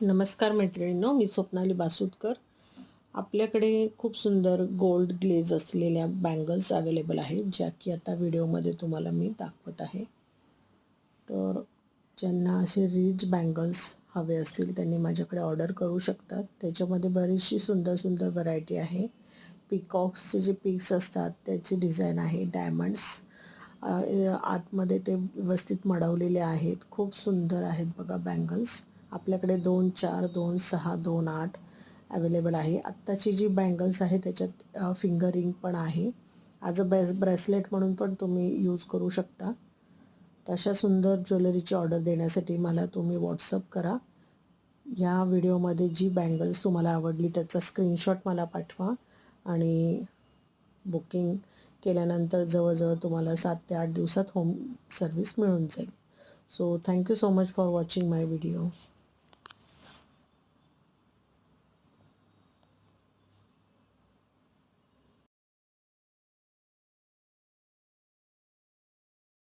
नमस्कार मैत्रिणींनो, मी स्वप्नाली बासुदकर. आपल्याकडे खूप सुंदर गोल्ड ग्लेज असलेल्या बँगल्स अवेलेबल आहेत, ज्या की आता व्हिडिओमध्ये तुम्हाला मी दाखवत आहे. तर ज्यांना असे रिच बँगल्स हवे असतील त्यांनी माझ्याकडे ऑर्डर करू शकतात. त्याच्यामध्ये बरीचशी सुंदर सुंदर व्हरायटी आहे. पिकॉक्सचे जे पिक्स असतात त्याची डिझाईन आहे. डायमंड्स आतमध्ये ते व्यवस्थित मडवलेले आहेत. खूप सुंदर आहेत बघा बँगल्स. आपल्याकडे 2, 4, 2, 6, 2, 8 अवेलेबल आहे. आत्ताची जी बँगल्स आहे त्याच्यात फिंगर रिंग पण आहे. ॲज अ ब्रेसलेट म्हणून पण तुम्ही यूज करू शकता. तशा सुंदर ज्वेलरीची ऑर्डर देण्यासाठी मला तुम्ही व्हॉट्सअप करा. या व्हिडिओमध्ये जी बँगल्स तुम्हाला आवडली त्याचा स्क्रीनशॉट मला पाठवा आणि बुकिंग केल्यानंतर जवळजवळ तुम्हाला 7 ते 8 दिवसात होम सर्विस मिळून जाईल. So thank you so much for watching my video.